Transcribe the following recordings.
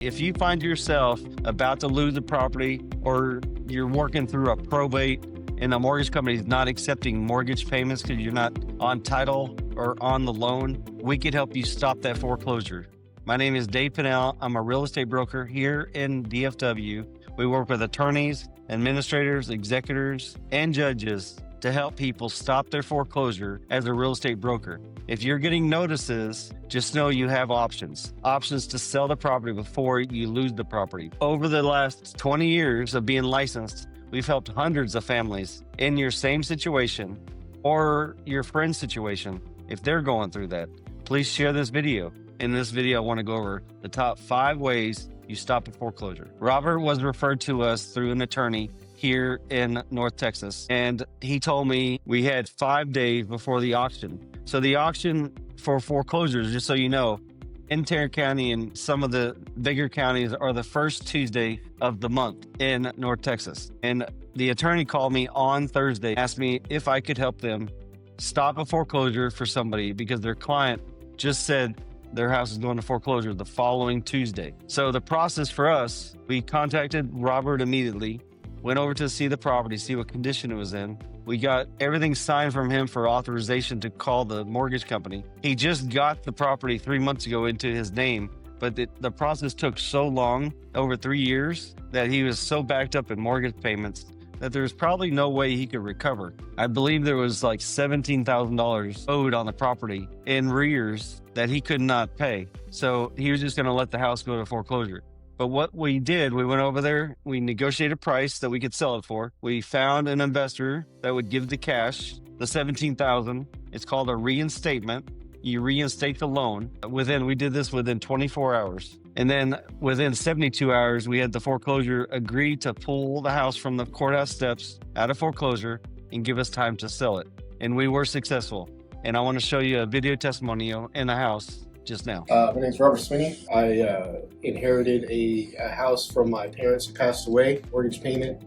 If you find yourself about to lose a property or you're working through a probate and the mortgage company is not accepting mortgage payments because you're not on title or on the loan, we could help you stop that foreclosure. My name is Dave Pannell. I'm a real estate broker here in DFW. We work with attorneys, administrators, executors, and judges to help people stop their foreclosure as a real estate broker. If you're getting notices, just know you have options to sell the property before you lose the property. Over the last 20 years of being licensed, we've helped hundreds of families in your same situation or your friend's situation. If they're going through that, please share this video. In this video, I want to go over the top 5 ways you stop a foreclosure. Robert was referred to us through an attorney here in North Texas, and he told me we had 5 days before the auction. So the auction for foreclosures, just so you know, in Tarrant County and some of the bigger counties are the first Tuesday of the month in North Texas. And the attorney called me on Thursday, asked me if I could help them stop a foreclosure for somebody because their client just said their house is going to foreclosure the following Tuesday. So the process for us, we contacted Robert immediately, went over to see the property, see what condition it was in. We got everything signed from him for authorization to call the mortgage company. He just got the property 3 months ago into his name, but the process took so long, over 3 years, that he was so backed up in mortgage payments that there's probably no way he could recover. I believe there was like $17,000 owed on the property in arrears that he could not pay. So he was just gonna let the house go to foreclosure. But what we did, we went over there, we negotiated a price that we could sell it for. We found an investor that would give the cash, the $17,000. It's called a reinstatement. You reinstate the loan. We did this within 24 hours. And then within 72 hours, we had the foreclosure agree to pull the house from the courthouse steps out of foreclosure and give us time to sell it. And we were successful. And I want to show you a video testimonial in the house just now. My name's Robert Sweeney. I inherited a house from my parents who passed away, mortgage payment.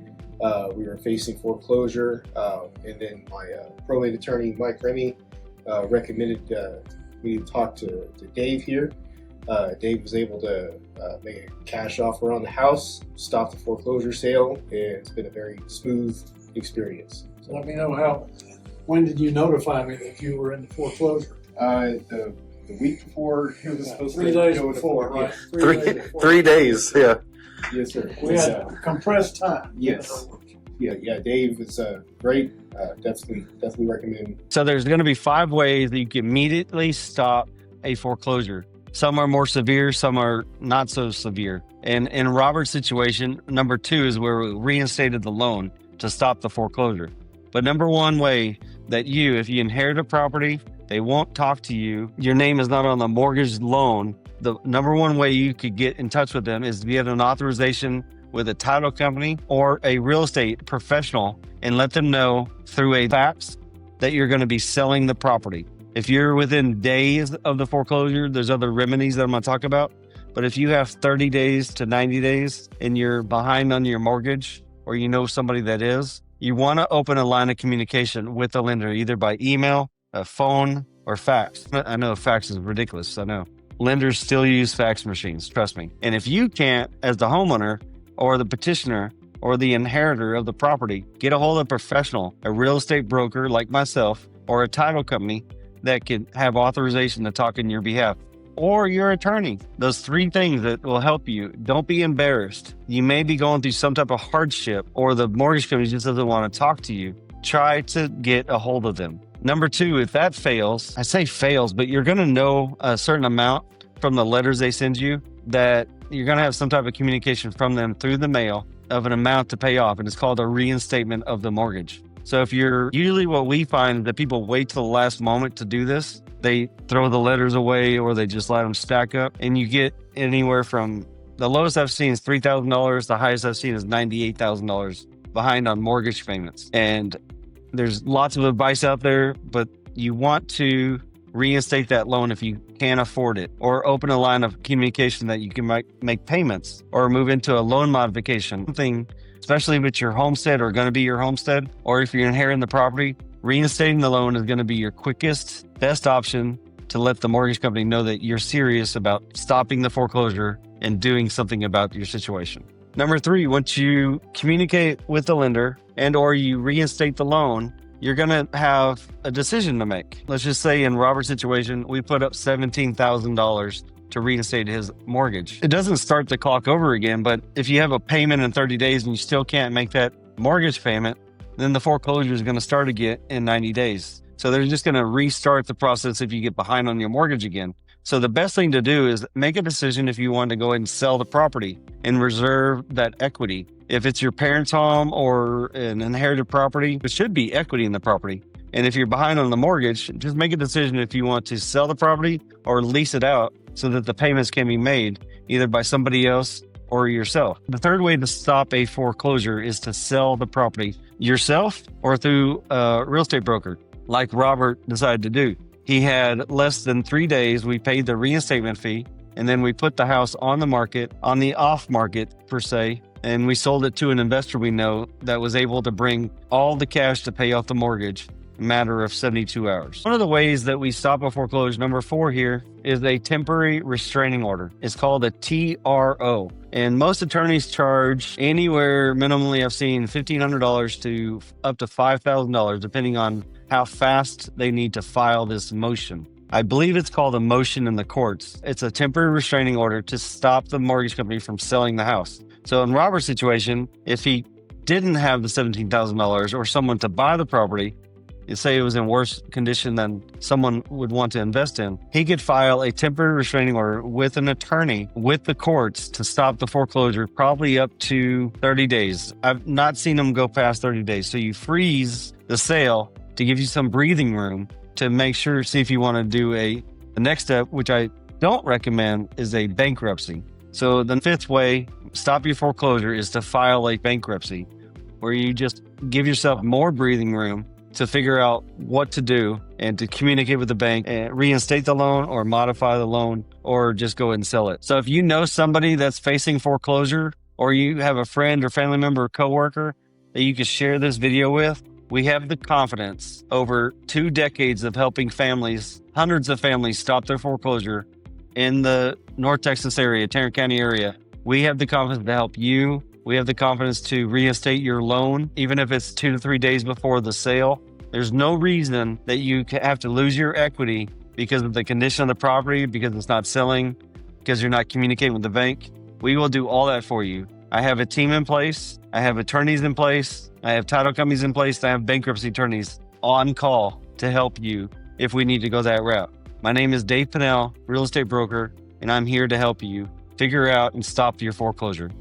We were facing foreclosure, and then my probate attorney, Mike Remy, recommended we talk to Dave here. Dave was able to make a cash offer on the house, stop the foreclosure sale, and it's been a very smooth experience. So let me know when did you notify me that you were in the foreclosure? The week before it was supposed 3 to days go before, to right? yeah. 3 days, yeah. Yes, sir. We had compressed time. Yes. Yeah, Dave is great. Definitely recommend. So there's gonna be 5 ways that you can immediately stop a foreclosure. Some are more severe, some are not so severe. And in Robert's situation, number 2 is where we reinstated the loan to stop the foreclosure. But number 1 way that if you inherit a property, they won't talk to you, your name is not on the mortgage loan, the number 1 way you could get in touch with them is to get an authorization with a title company or a real estate professional and let them know through a fax that you're going to be selling the property. If you're within days of the foreclosure, there's other remedies that I'm going to talk about. But if you have 30 days to 90 days and you're behind on your mortgage or you know somebody that is, you want to open a line of communication with the lender, either by email, a phone, or fax. I know fax is ridiculous, I know. Lenders still use fax machines, trust me. And if you can't, as the homeowner or the petitioner or the inheritor of the property, get a hold of a professional, a real estate broker like myself, or a title company that can have authorization to talk in your behalf, or your attorney. Those 3 things that will help you. Don't be embarrassed. You may be going through some type of hardship, or the mortgage company just doesn't want to talk to you. Try to get a hold of them. Number 2, if that fails, I say fails, but you're going to know a certain amount from the letters they send you that you're going to have some type of communication from them through the mail of an amount to pay off. And it's called a reinstatement of the mortgage. So usually what we find is that people wait till the last moment to do this. They throw the letters away or they just let them stack up. And you get anywhere from, the lowest I've seen is $3,000. The highest I've seen is $98,000 behind on mortgage payments. And there's lots of advice out there, but you want to reinstate that loan if you can't afford it, or open a line of communication that you can make payments, or move into a loan modification. Something, especially if it's your homestead or going to be your homestead, or if you're inheriting the property, reinstating the loan is going to be your quickest, best option to let the mortgage company know that you're serious about stopping the foreclosure and doing something about your situation. Number 3, once you communicate with the lender and or you reinstate the loan, you're going to have a decision to make. Let's just say in Robert's situation, we put up $17,000 to reinstate his mortgage. It doesn't start the clock over again, but if you have a payment in 30 days and you still can't make that mortgage payment, then the foreclosure is going to start again in 90 days. So they're just going to restart the process if you get behind on your mortgage again. So the best thing to do is make a decision if you want to go ahead and sell the property and reserve that equity. If it's your parents' home or an inherited property, there should be equity in the property. And if you're behind on the mortgage, just make a decision if you want to sell the property or lease it out so that the payments can be made either by somebody else or yourself. The third way to stop a foreclosure is to sell the property yourself or through a real estate broker, like Robert decided to do. He had less than 3 days. We paid the reinstatement fee, and then we put the house on the market, on the off market per se, and we sold it to an investor we know that was able to bring all the cash to pay off the mortgage in a matter of 72 hours. One of the ways that we stop a foreclosure, number 4 here, is a temporary restraining order. It's called a TRO. And most attorneys charge anywhere, minimally I've seen $1,500 to up to $5,000, depending on how fast they need to file this motion. I believe it's called a motion in the courts. It's a temporary restraining order to stop the mortgage company from selling the house. So in Robert's situation, if he didn't have the $17,000 or someone to buy the property, say it was in worse condition than someone would want to invest in, he could file a temporary restraining order with an attorney with the courts to stop the foreclosure, probably up to 30 days. I've not seen them go past 30 days. So you freeze the sale to give you some breathing room to make sure, see if you want to do the next step, which I don't recommend, is a bankruptcy. So the 5th way, stop your foreclosure, is to file a bankruptcy, where you just give yourself more breathing room to figure out what to do and to communicate with the bank and reinstate the loan or modify the loan or just go ahead and sell it. So if you know somebody that's facing foreclosure, or you have a friend or family member or coworker that you can share this video with, we have the confidence over 2 decades of helping families, hundreds of families, stop their foreclosure in the North Texas area, Tarrant County area. We have the confidence to help you. We have the confidence to reinstate your loan, even if it's 2 to 3 days before the sale. There's no reason that you have to lose your equity because of the condition of the property, because it's not selling, because you're not communicating with the bank. We will do all that for you. I have a team in place. I have attorneys in place. I have title companies in place. I have bankruptcy attorneys on call to help you if we need to go that route. My name is Dave Pannell, real estate broker, and I'm here to help you figure out and stop your foreclosure.